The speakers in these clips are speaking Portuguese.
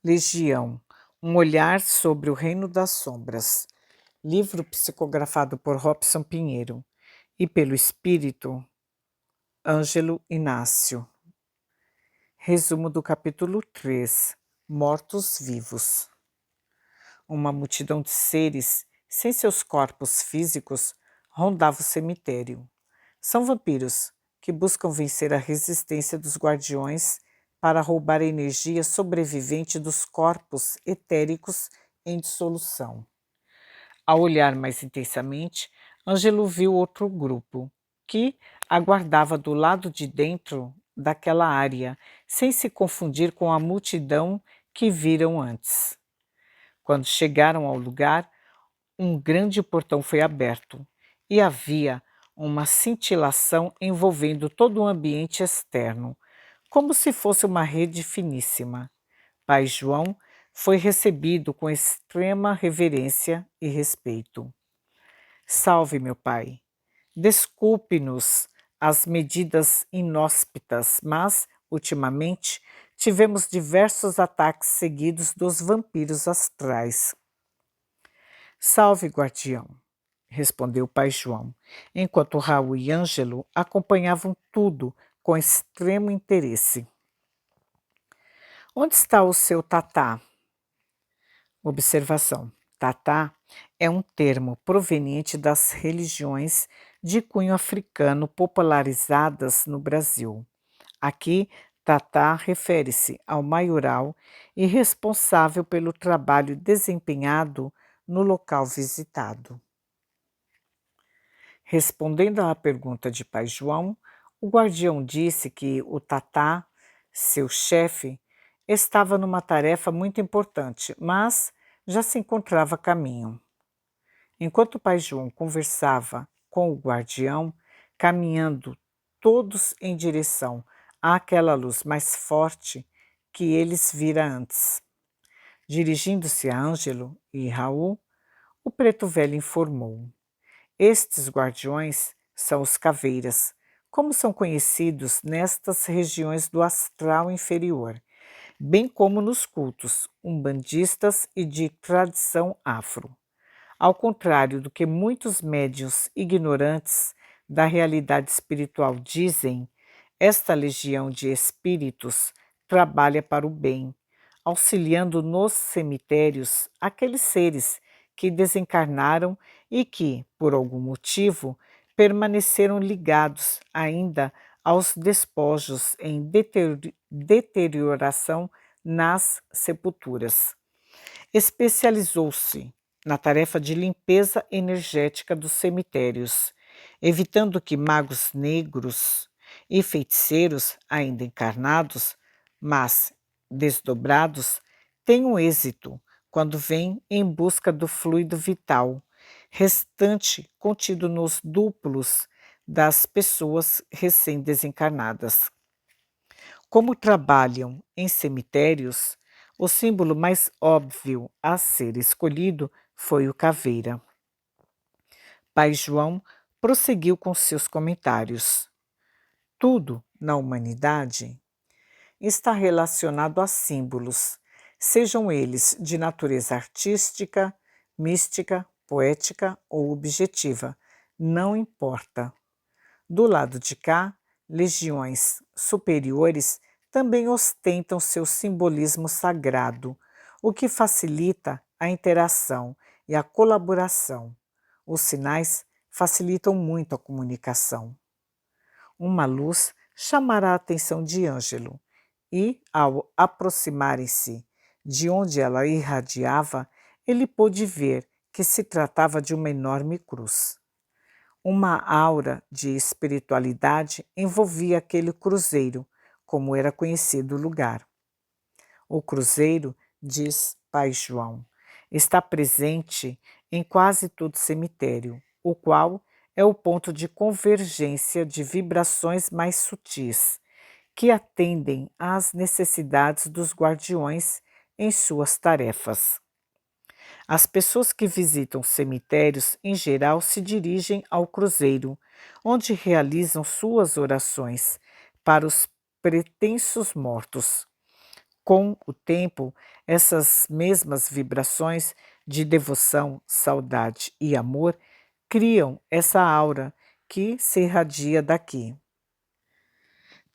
Legião, um olhar sobre o reino das sombras. Livro psicografado por Robson Pinheiro e pelo espírito Ângelo Inácio. Resumo do capítulo 3. Mortos-vivos. Uma multidão de seres, sem seus corpos físicos, rondava o cemitério. São vampiros que buscam vencer a resistência dos guardiões para roubar a energia sobrevivente dos corpos etéricos em dissolução. Ao olhar mais intensamente, Ângelo viu outro grupo, que aguardava do lado de dentro daquela área, sem se confundir com a multidão que viram antes. Quando chegaram ao lugar, um grande portão foi aberto e havia uma cintilação envolvendo todo o ambiente externo, como se fosse uma rede finíssima. Pai João foi recebido com extrema reverência e respeito. Salve, meu pai. Desculpe-nos as medidas inóspitas, mas, ultimamente, tivemos diversos ataques seguidos dos vampiros astrais. Salve, guardião, respondeu pai João, enquanto Raul e Ângelo acompanhavam tudo com extremo interesse. Onde está o seu tatá? Observação. Tatá é um termo proveniente das religiões de cunho africano popularizadas no Brasil. Aqui, tatá refere-se ao maioral e responsável pelo trabalho desempenhado no local visitado. Respondendo à pergunta de pai João, o guardião disse que o tatá, seu chefe, estava numa tarefa muito importante, mas já se encontrava a caminho. Enquanto o pai João conversava com o guardião, caminhando todos em direção àquela luz mais forte que eles vira antes. Dirigindo-se a Ângelo e Raul, o preto velho informou: estes guardiões são os caveiras, como são conhecidos nestas regiões do astral inferior, bem como nos cultos umbandistas e de tradição afro. Ao contrário do que muitos médiuns ignorantes da realidade espiritual dizem, esta legião de espíritos trabalha para o bem, auxiliando nos cemitérios aqueles seres que desencarnaram e que, por algum motivo, permaneceram ligados ainda aos despojos em deterioração nas sepulturas. Especializou-se na tarefa de limpeza energética dos cemitérios, evitando que magos negros e feiticeiros ainda encarnados, mas desdobrados, tenham êxito quando vêm em busca do fluido vital, restante contido nos duplos das pessoas recém-desencarnadas. Como trabalham em cemitérios, o símbolo mais óbvio a ser escolhido foi o caveira. Pai João prosseguiu com seus comentários. Tudo na humanidade está relacionado a símbolos, sejam eles de natureza artística, mística, poética ou objetiva, não importa. Do lado de cá, legiões superiores também ostentam seu simbolismo sagrado, o que facilita a interação e a colaboração. Os sinais facilitam muito a comunicação. Uma luz chamará a atenção de Ângelo e, ao aproximarem-se de onde ela irradiava, ele pôde ver que se tratava de uma enorme cruz. Uma aura de espiritualidade envolvia aquele cruzeiro, como era conhecido o lugar. O cruzeiro, diz pai João, está presente em quase todo cemitério, o qual é o ponto de convergência de vibrações mais sutis, que atendem às necessidades dos guardiões em suas tarefas. As pessoas que visitam cemitérios, em geral, se dirigem ao cruzeiro, onde realizam suas orações para os pretensos mortos. Com o tempo, essas mesmas vibrações de devoção, saudade e amor criam essa aura que se irradia daqui.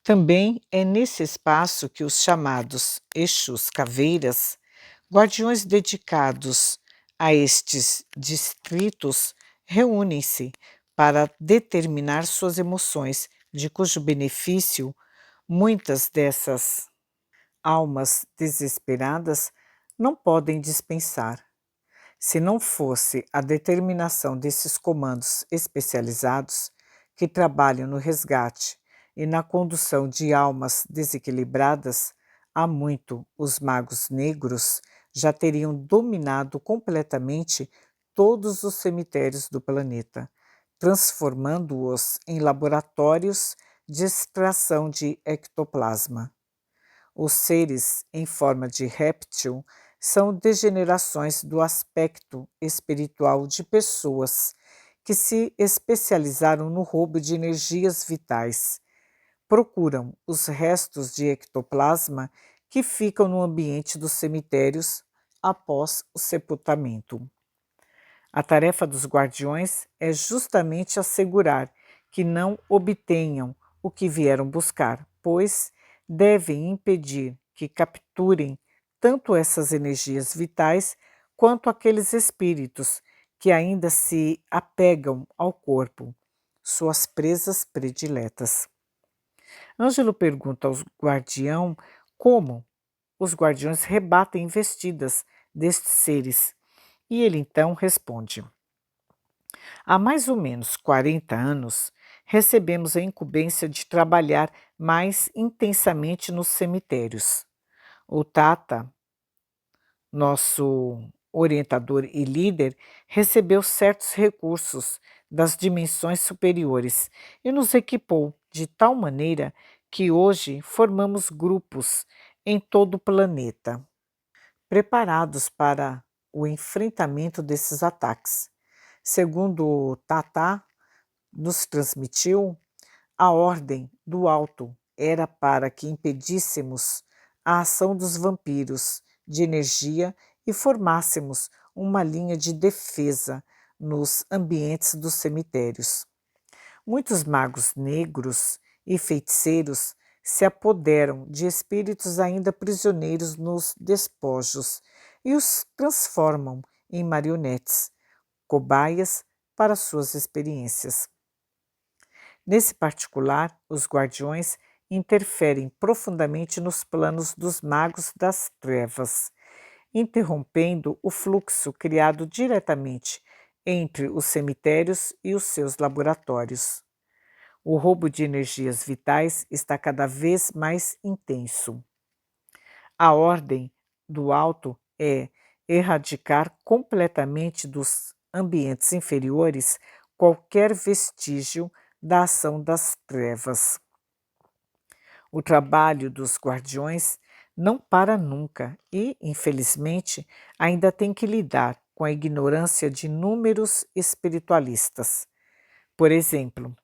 Também é nesse espaço que os chamados Exus caveiras, guardiões dedicados a estes distritos, reúnem-se para determinar suas emoções, de cujo benefício muitas dessas almas desesperadas não podem dispensar. Se não fosse a determinação desses comandos especializados, que trabalham no resgate e na condução de almas desequilibradas, há muito os magos negros já teriam dominado completamente todos os cemitérios do planeta, transformando-os em laboratórios de extração de ectoplasma. Os seres em forma de réptil são degenerações do aspecto espiritual de pessoas que se especializaram no roubo de energias vitais. Procuram os restos de ectoplasma que ficam no ambiente dos cemitérios após o sepultamento. A tarefa dos guardiões é justamente assegurar que não obtenham o que vieram buscar, pois devem impedir que capturem tanto essas energias vitais quanto aqueles espíritos que ainda se apegam ao corpo, suas presas prediletas. Ângelo pergunta ao guardião como os guardiões rebatem investidas destes seres, e ele então responde: há mais ou menos 40 anos, recebemos a incumbência de trabalhar mais intensamente nos cemitérios. O Tata, nosso orientador e líder, recebeu certos recursos das dimensões superiores e nos equipou de tal maneira que hoje formamos grupos em todo o planeta, preparados para o enfrentamento desses ataques. Segundo o Tata nos transmitiu, a ordem do alto era para que impedíssemos a ação dos vampiros de energia e formássemos uma linha de defesa nos ambientes dos cemitérios. Muitos magos negros e feiticeiros se apoderam de espíritos ainda prisioneiros nos despojos e os transformam em marionetes, cobaias para suas experiências. Nesse particular, os guardiões interferem profundamente nos planos dos magos das trevas, interrompendo o fluxo criado diretamente entre os cemitérios e os seus laboratórios. O roubo de energias vitais está cada vez mais intenso. A ordem do alto é erradicar completamente dos ambientes inferiores qualquer vestígio da ação das trevas. O trabalho dos guardiões não para nunca e, infelizmente, ainda tem que lidar com a ignorância de inúmeros espiritualistas. Por exemplo,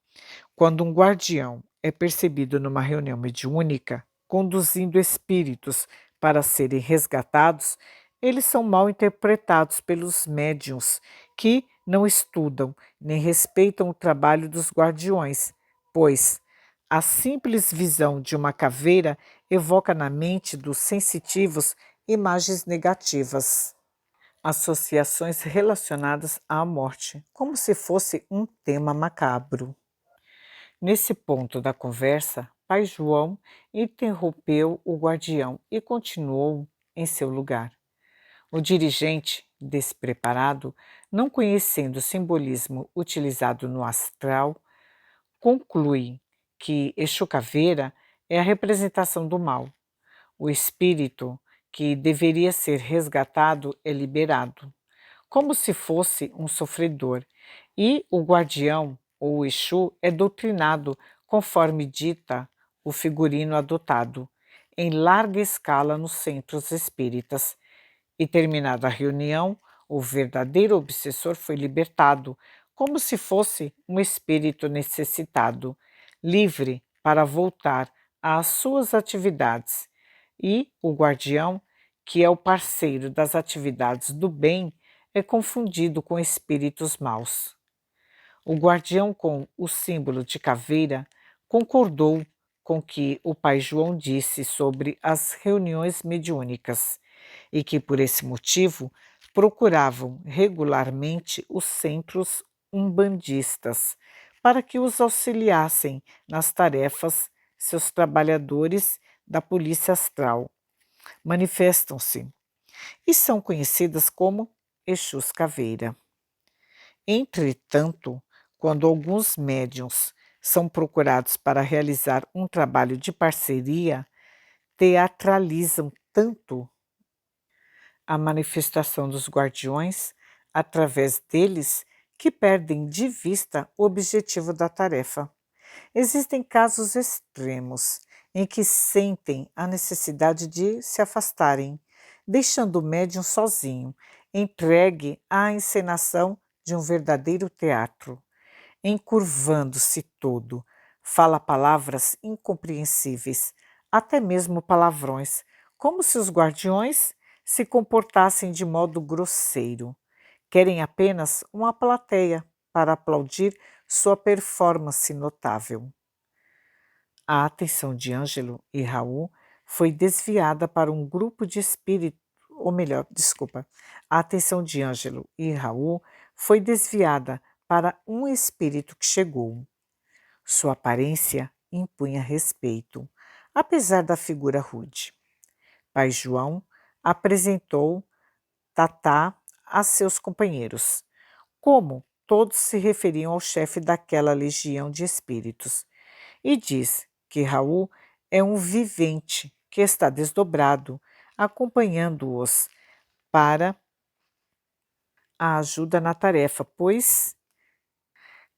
quando um guardião é percebido numa reunião mediúnica, conduzindo espíritos para serem resgatados, eles são mal interpretados pelos médiuns que não estudam nem respeitam o trabalho dos guardiões, pois a simples visão de uma caveira evoca na mente dos sensitivos imagens negativas, associações relacionadas à morte, como se fosse um tema macabro. Nesse ponto da conversa, Pai João interrompeu o guardião e continuou em seu lugar. O dirigente, despreparado, não conhecendo o simbolismo utilizado no astral, conclui que Exu Caveira é a representação do mal. O espírito que deveria ser resgatado é liberado, como se fosse um sofredor, e o guardião, ou Exu, é doutrinado conforme dita o figurino adotado, em larga escala nos centros espíritas. E terminada a reunião, o verdadeiro obsessor foi libertado, como se fosse um espírito necessitado, livre para voltar às suas atividades. e o guardião, que é o parceiro das atividades do bem, é confundido com espíritos maus. O guardião, com o símbolo de caveira, concordou com o que o pai João disse sobre as reuniões mediúnicas e que, por esse motivo, procuravam regularmente os centros umbandistas para que os auxiliassem nas tarefas seus trabalhadores da polícia astral. Manifestam-se e são conhecidas como Exus Caveira. Entretanto, quando alguns médiuns são procurados para realizar um trabalho de parceria, teatralizam tanto a manifestação dos guardiões através deles que perdem de vista o objetivo da tarefa. Existem casos extremos em que sentem a necessidade de se afastarem, deixando o médium sozinho, entregue à encenação de um verdadeiro teatro. Encurvando-se todo, fala palavras incompreensíveis, até mesmo palavrões, como se os guardiões se comportassem de modo grosseiro. Querem apenas uma plateia para aplaudir sua performance notável. A atenção de Ângelo e Raul foi desviada para um grupo de espíritos, ou melhor, desculpa, a atenção de Ângelo e Raul foi desviada para um espírito que chegou. Sua aparência impunha respeito, apesar da figura rude. Pai João apresentou Tatá a seus companheiros, como todos se referiam ao chefe daquela legião de espíritos, e diz que Raul é um vivente que está desdobrado, acompanhando-os para a ajuda na tarefa, pois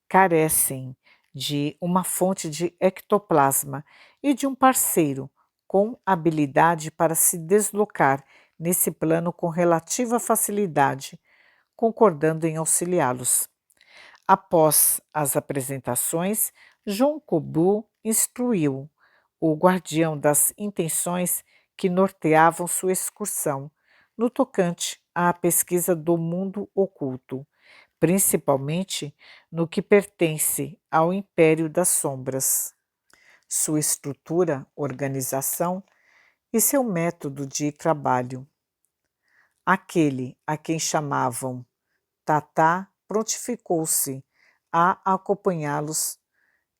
carecem de uma fonte de ectoplasma e de um parceiro com habilidade para se deslocar nesse plano com relativa facilidade, concordando em auxiliá-los. Após as apresentações, João Cobu instruiu o guardião das intenções que norteavam sua excursão, no tocante à pesquisa do mundo oculto, principalmente no que pertence ao Império das Sombras, sua estrutura, organização e seu método de trabalho. Aquele a quem chamavam Tatá prontificou-se a acompanhá-los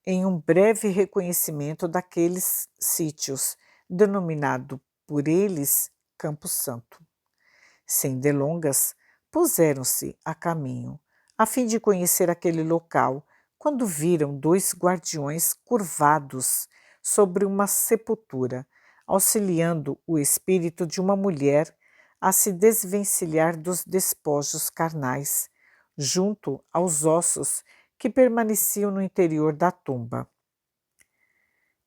em um breve reconhecimento daqueles sítios, denominado por eles Campo Santo. Sem delongas, puseram-se a caminho, a fim de conhecer aquele local, quando viram dois guardiões curvados sobre uma sepultura, auxiliando o espírito de uma mulher a se desvencilhar dos despojos carnais, junto aos ossos que permaneciam no interior da tumba.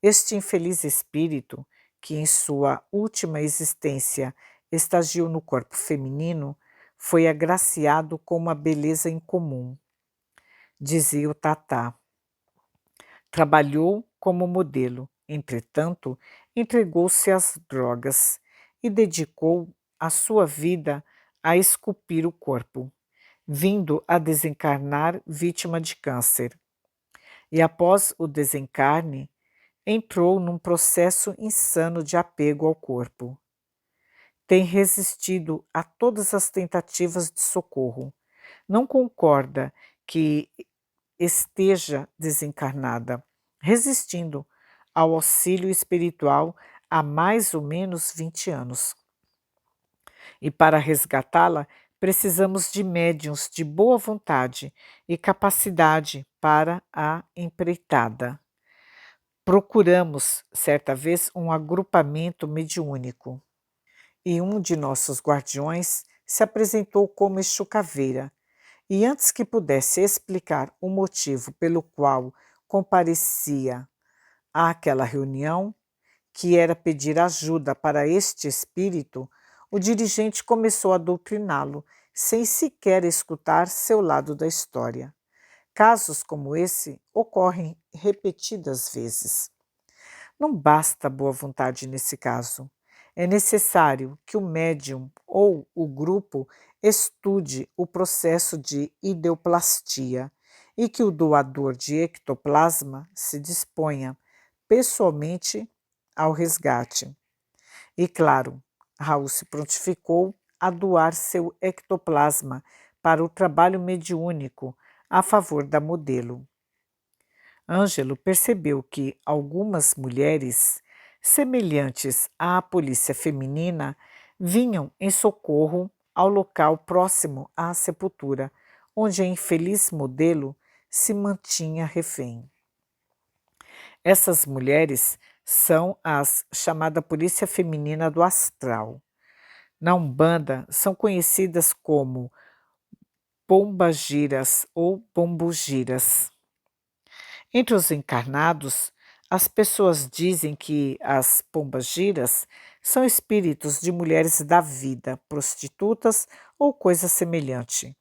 Este infeliz espírito, que em sua última existência estagiou no corpo feminino, foi agraciado com uma beleza incomum, dizia o Tatá. Trabalhou como modelo, entretanto, entregou-se às drogas e dedicou a sua vida a esculpir o corpo, vindo a desencarnar vítima de câncer. E após o desencarne, entrou num processo insano de apego ao corpo. Tem resistido a todas as tentativas de socorro. Não concorda que esteja desencarnada, resistindo ao auxílio espiritual há mais ou menos 20 anos. E para resgatá-la, precisamos de médiuns de boa vontade e capacidade para a empreitada. Procuramos, certa vez, um agrupamento mediúnico e um de nossos guardiões se apresentou como Exu Caveira, e antes que pudesse explicar o motivo pelo qual comparecia àquela reunião, que era pedir ajuda para este espírito, o dirigente começou a doutriná-lo, sem sequer escutar seu lado da história. Casos como esse ocorrem repetidas vezes. Não basta boa vontade nesse caso. é necessário que o médium ou o grupo estude o processo de ideoplastia e que o doador de ectoplasma se disponha pessoalmente ao resgate. E claro, Raul se prontificou a doar seu ectoplasma para o trabalho mediúnico a favor da modelo. Ângelo percebeu que algumas mulheres, semelhantes à polícia feminina, vinham em socorro ao local próximo à sepultura, onde a infeliz modelo se mantinha refém. Essas mulheres são as chamada polícia feminina do astral. Na Umbanda, são conhecidas como pombagiras ou pombogiras. Entre os encarnados, as pessoas dizem que as pombagiras são espíritos de mulheres da vida, prostitutas ou coisa semelhante.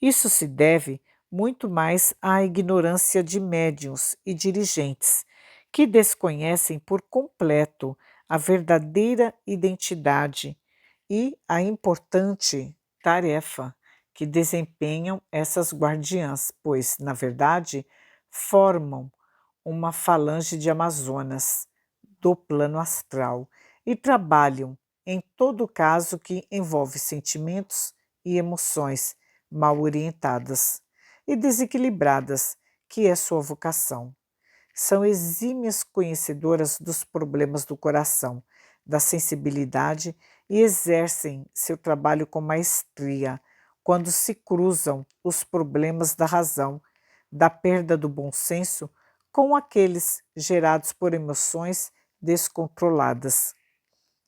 Isso se deve muito mais à ignorância de médiuns e dirigentes, que desconhecem por completo a verdadeira identidade e a importante tarefa que desempenham essas guardiãs, pois, na verdade, formam uma falange de amazonas do plano astral e trabalham em todo caso que envolve sentimentos e emoções mal orientadas e desequilibradas, que é sua vocação. São exímias conhecedoras dos problemas do coração, da sensibilidade e exercem seu trabalho com maestria quando se cruzam os problemas da razão, da perda do bom senso com aqueles gerados por emoções descontroladas.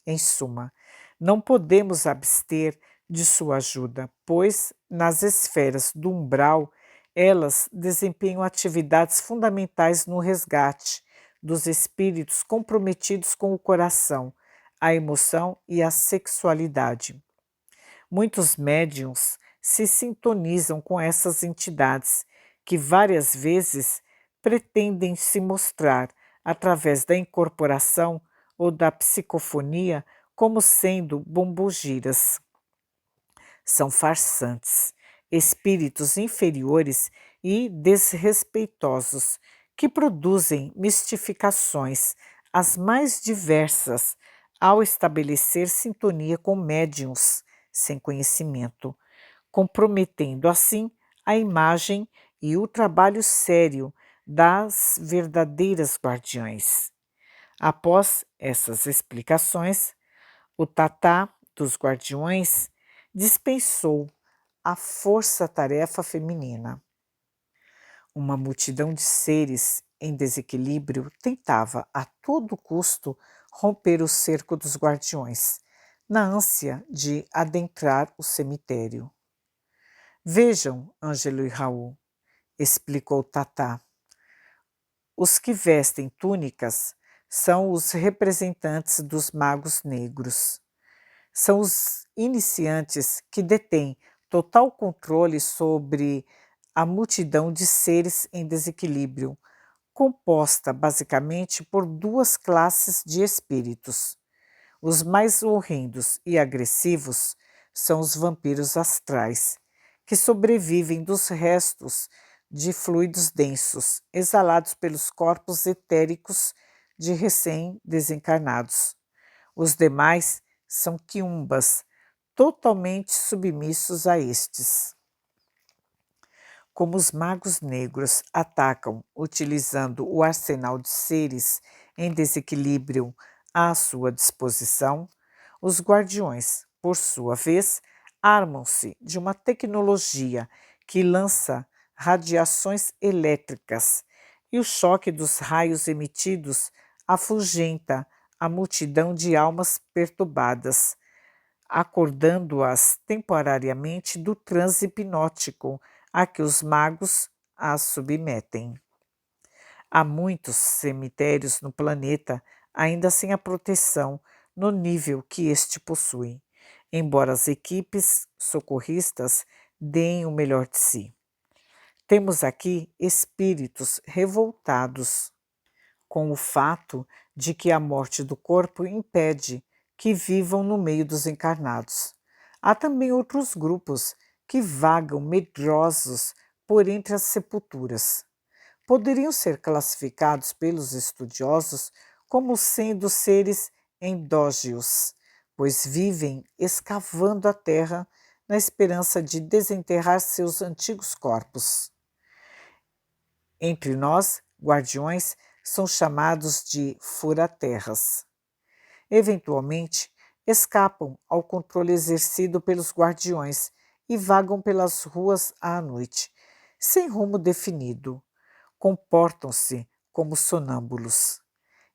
Em suma, não podemos abster de sua ajuda, pois, nas esferas do umbral, elas desempenham atividades fundamentais no resgate dos espíritos comprometidos com o coração, a emoção e a sexualidade. Muitos médiums se sintonizam com essas entidades, que várias vezes pretendem se mostrar, através da incorporação ou da psicofonia, como sendo bombogiras. São farsantes, espíritos inferiores e desrespeitosos, que produzem mistificações as mais diversas ao estabelecer sintonia com médiuns sem conhecimento, comprometendo assim a imagem e o trabalho sério das verdadeiras guardiães. Após essas explicações, o tatá dos guardiões dispensou a força-tarefa feminina. Uma multidão de seres em desequilíbrio tentava a todo custo romper o cerco dos guardiões, na ânsia de adentrar o cemitério. Vejam, Ângelo e Raul, explicou Tatá. Os que vestem túnicas são os representantes dos magos negros. São os iniciantes que detêm total controle sobre a multidão de seres em desequilíbrio, composta basicamente por duas classes de espíritos. Os mais horrendos e agressivos são os vampiros astrais, que sobrevivem dos restos de fluidos densos exalados pelos corpos etéricos de recém-desencarnados. Os demais são quiumbas, totalmente submissos a estes. Como os magos negros atacam utilizando o arsenal de seres em desequilíbrio à sua disposição, os guardiões, por sua vez, armam-se de uma tecnologia que lança radiações elétricas e o choque dos raios emitidos afugenta a multidão de almas perturbadas, acordando-as temporariamente do transe hipnótico a que os magos as submetem. Há muitos cemitérios no planeta ainda sem a proteção no nível que este possui, embora as equipes socorristas deem o melhor de si. Temos aqui espíritos revoltados com o fato de que a morte do corpo impede que vivam no meio dos encarnados. Há também outros grupos que vagam medrosos por entre as sepulturas. Poderiam ser classificados pelos estudiosos como sendo seres endógeos, pois vivem escavando a terra na esperança de desenterrar seus antigos corpos. Entre nós, guardiões são chamados de fura-terras. Eventualmente, escapam ao controle exercido pelos guardiões e vagam pelas ruas à noite, sem rumo definido. Comportam-se como sonâmbulos.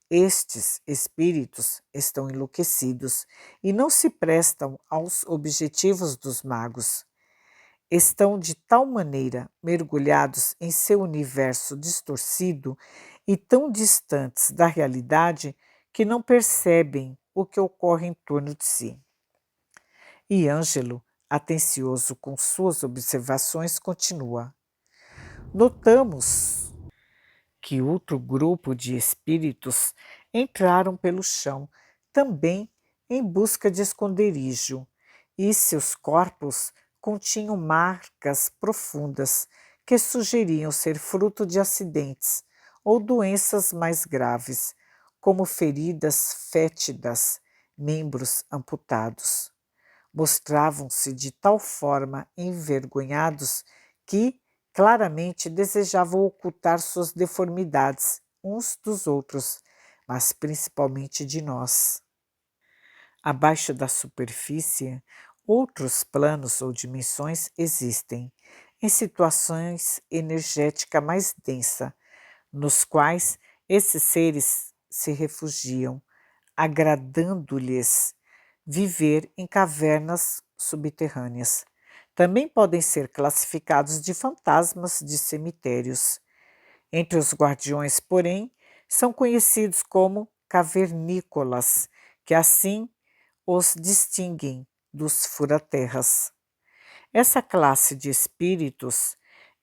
Estes espíritos estão enlouquecidos e não se prestam aos objetivos dos magos. Estão de tal maneira mergulhados em seu universo distorcido e tão distantes da realidade que não percebem o que ocorre em torno de si. E Ângelo, atencioso com suas observações, continua: Notamos que outro grupo de espíritos entraram pelo chão, também em busca de esconderijo, e seus corpos continham marcas profundas que sugeriam ser fruto de acidentes ou doenças mais graves, como feridas fétidas, membros amputados. Mostravam-se de tal forma envergonhados que claramente desejavam ocultar suas deformidades uns dos outros, mas principalmente de nós. Abaixo da superfície, outros planos ou dimensões existem, em situações energética mais densa, nos quais esses seres se refugiam, agradando-lhes viver em cavernas subterrâneas. Também podem ser classificados de fantasmas de cemitérios. Entre os guardiões, porém, são conhecidos como cavernícolas, que assim os distinguem dos furaterras. Essa classe de espíritos,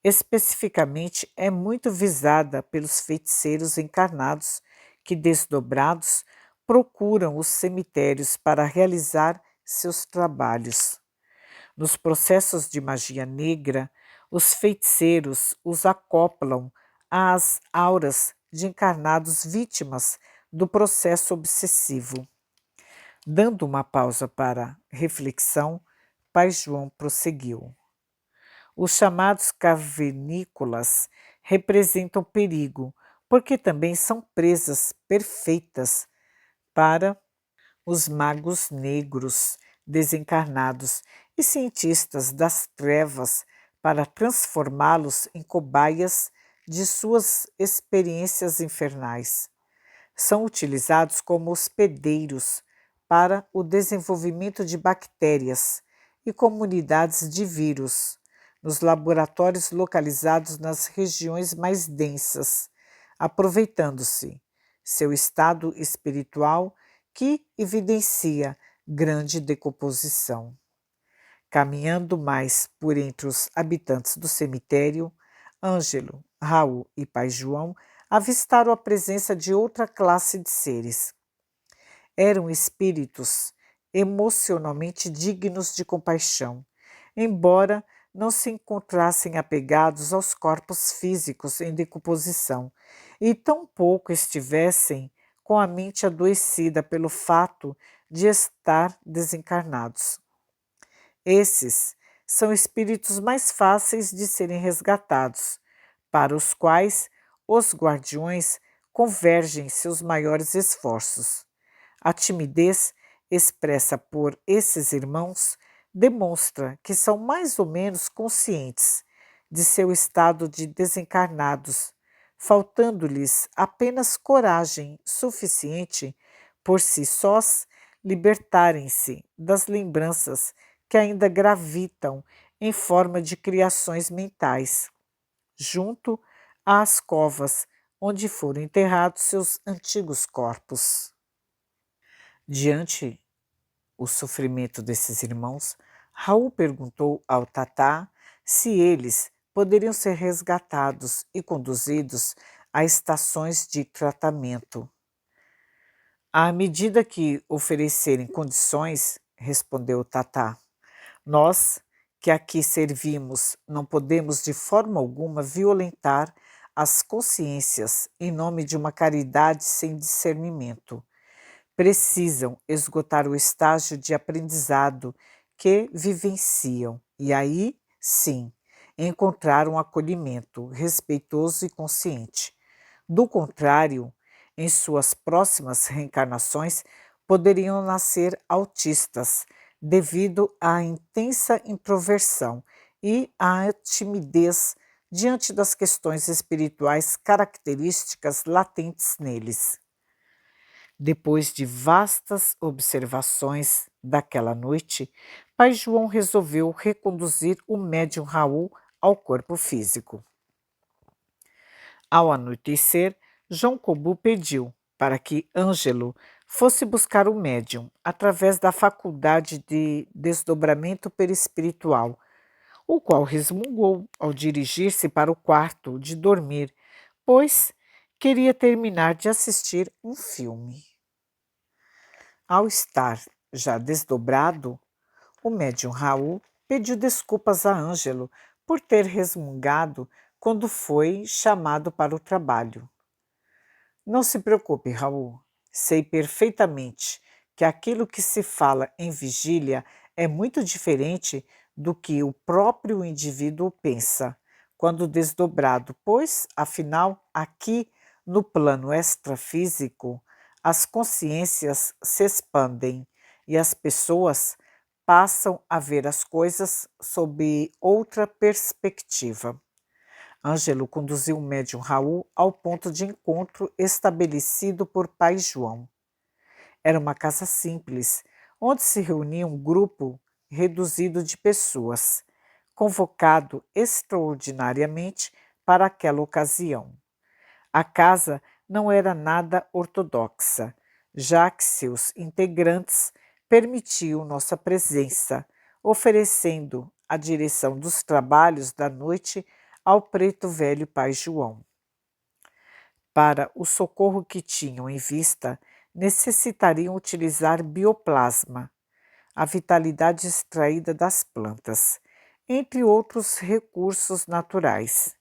especificamente, é muito visada pelos feiticeiros encarnados que, desdobrados, procuram os cemitérios para realizar seus trabalhos. Nos processos de magia negra, os feiticeiros os acoplam às auras de encarnados vítimas do processo obsessivo. Dando uma pausa para reflexão, Pai João prosseguiu. Os chamados cavernícolas representam perigo, porque também são presas perfeitas para os magos negros desencarnados e cientistas das trevas para transformá-los em cobaias de suas experiências infernais. São utilizados como hospedeiros para o desenvolvimento de bactérias e comunidades de vírus nos laboratórios localizados nas regiões mais densas, aproveitando-se seu estado espiritual que evidencia grande decomposição. Caminhando mais por entre os habitantes do cemitério, Ângelo, Raul e Pai João avistaram a presença de outra classe de seres. Eram espíritos emocionalmente dignos de compaixão, embora não se encontrassem apegados aos corpos físicos em decomposição e tampouco estivessem com a mente adoecida pelo fato de estar desencarnados. Esses são espíritos mais fáceis de serem resgatados, para os quais os guardiões convergem seus maiores esforços. A timidez expressa por esses irmãos demonstra que são mais ou menos conscientes de seu estado de desencarnados, faltando-lhes apenas coragem suficiente por si sós libertarem-se das lembranças que ainda gravitam em forma de criações mentais, junto às covas onde foram enterrados seus antigos corpos. Diante o sofrimento desses irmãos, Raul perguntou ao Tatá se eles poderiam ser resgatados e conduzidos a estações de tratamento. À medida que oferecerem condições, respondeu Tatá. Nós, que aqui servimos, não podemos de forma alguma violentar as consciências em nome de uma caridade sem discernimento. Precisam esgotar o estágio de aprendizado que vivenciam e aí, sim, encontrar um acolhimento respeitoso e consciente. Do contrário, em suas próximas reencarnações, poderiam nascer autistas, devido à intensa introversão e à timidez diante das questões espirituais características latentes neles. Depois de vastas observações daquela noite, Pai João resolveu reconduzir o médium Raul ao corpo físico. Ao anoitecer, João Cobu pediu para que Ângelo fosse buscar o médium através da faculdade de desdobramento perispiritual, o qual resmungou ao dirigir-se para o quarto de dormir, pois queria terminar de assistir um filme. Ao estar já desdobrado, o médium Raul pediu desculpas a Ângelo por ter resmungado quando foi chamado para o trabalho. Não se preocupe, Raul. Sei perfeitamente que aquilo que se fala em vigília é muito diferente do que o próprio indivíduo pensa quando desdobrado, pois, afinal, aqui no plano extrafísico, as consciências se expandem e as pessoas passam a ver as coisas sob outra perspectiva. Ângelo conduziu o médium Raul ao ponto de encontro estabelecido por Pai João. Era uma casa simples, onde se reunia um grupo reduzido de pessoas, convocado extraordinariamente para aquela ocasião. A casa não era nada ortodoxa, já que seus integrantes permitiam nossa presença, oferecendo a direção dos trabalhos da noite ao preto velho Pai João. Para o socorro que tinham em vista, necessitariam utilizar bioplasma, a vitalidade extraída das plantas, entre outros recursos naturais.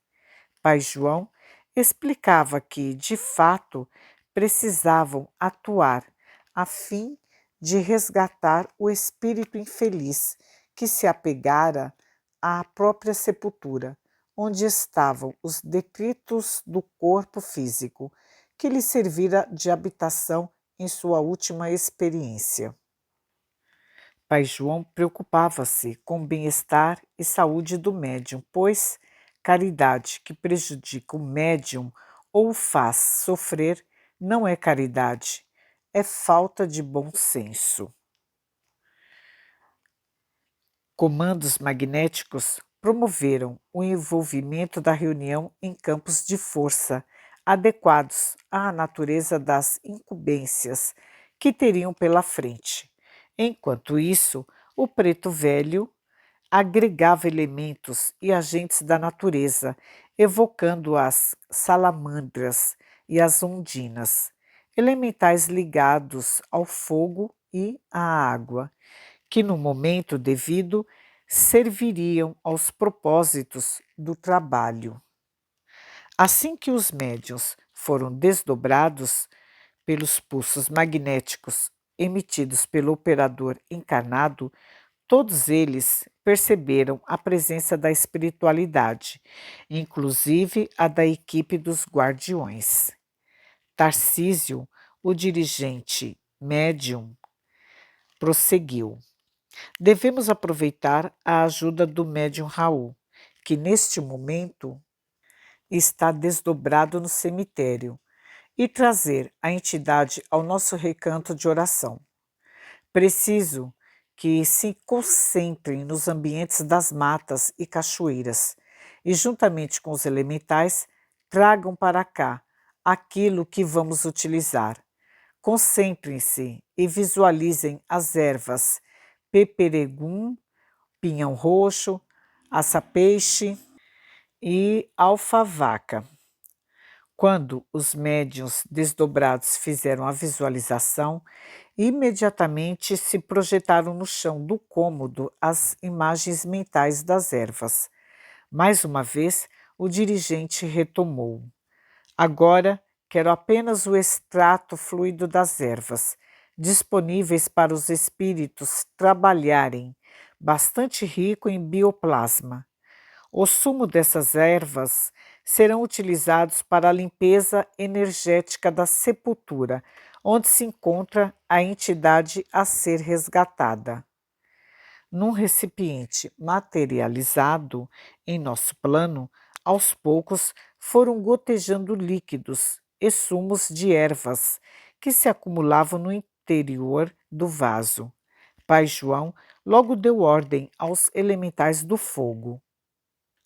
Pai João explicava que, de fato, precisavam atuar a fim de resgatar o espírito infeliz que se apegara à própria sepultura, onde estavam os detritos do corpo físico, que lhe servira de habitação em sua última experiência. Pai João preocupava-se com o bem-estar e saúde do médium, pois caridade que prejudica o médium ou o faz sofrer não é caridade, é falta de bom senso. Comandos magnéticos promoveram o envolvimento da reunião em campos de força adequados à natureza das incumbências que teriam pela frente. Enquanto isso, o preto velho agregava elementos e agentes da natureza, evocando as salamandras e as ondinas, elementais ligados ao fogo e à água, que no momento devido serviriam aos propósitos do trabalho. Assim que os médiuns foram desdobrados pelos pulsos magnéticos emitidos pelo operador encarnado, todos eles perceberam a presença da espiritualidade, inclusive a da equipe dos guardiões. Tarcísio, o dirigente médium, prosseguiu. Devemos aproveitar a ajuda do médium Raul, que neste momento está desdobrado no cemitério, e trazer a entidade ao nosso recanto de oração. Preciso que se concentrem nos ambientes das matas e cachoeiras e, juntamente com os elementais, tragam para cá aquilo que vamos utilizar. Concentrem-se e visualizem as ervas peperegum, pinhão roxo, aça-peixe e alfavaca. Quando os médiuns desdobrados fizeram a visualização, imediatamente se projetaram no chão do cômodo as imagens mentais das ervas. Mais uma vez, o dirigente retomou. Agora, quero apenas o extrato fluido das ervas, disponíveis para os espíritos trabalharem, bastante rico em bioplasma. O sumo dessas ervas serão utilizados para a limpeza energética da sepultura, onde se encontra a entidade a ser resgatada. Num recipiente materializado em nosso plano, aos poucos foram gotejando líquidos e sumos de ervas que se acumulavam no interior do vaso. Pai João logo deu ordem aos elementais do fogo,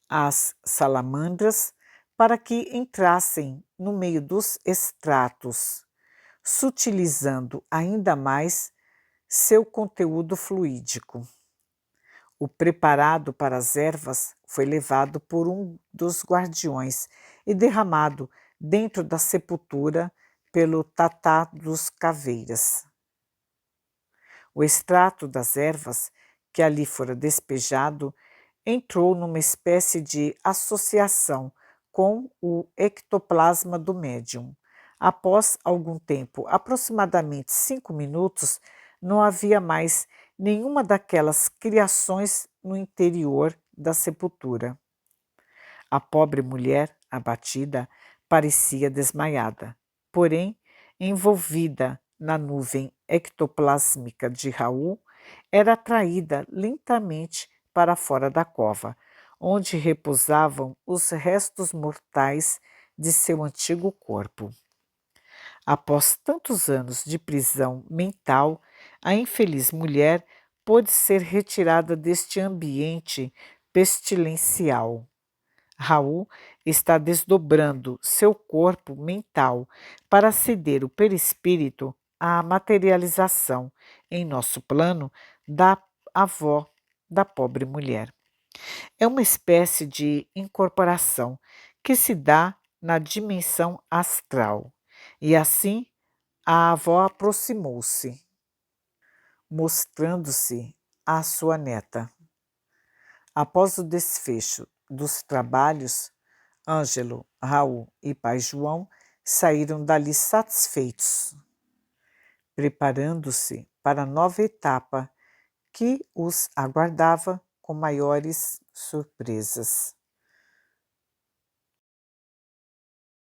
às salamandras, para que entrassem no meio dos extratos, sutilizando ainda mais seu conteúdo fluídico. O preparado para as ervas foi levado por um dos guardiões e derramado dentro da sepultura pelo tatá dos caveiras. O extrato das ervas, que ali fora despejado, entrou numa espécie de associação com o ectoplasma do médium. Após algum tempo, aproximadamente 5 minutos, não havia mais nenhuma daquelas criações no interior da sepultura. A pobre mulher, abatida, parecia desmaiada, porém, envolvida na nuvem ectoplásmica de Raul, era atraída lentamente para fora da cova, onde repousavam os restos mortais de seu antigo corpo. Após tantos anos de prisão mental, a infeliz mulher pôde ser retirada deste ambiente pestilencial. Raul está desdobrando seu corpo mental para ceder o perispírito à materialização, em nosso plano, da avó da pobre mulher. É uma espécie de incorporação que se dá na dimensão astral. E assim a avó aproximou-se, mostrando-se à sua neta. Após o desfecho dos trabalhos, Ângelo, Raul e pai João saíram dali satisfeitos, preparando-se para a nova etapa que os aguardava com maiores surpresas.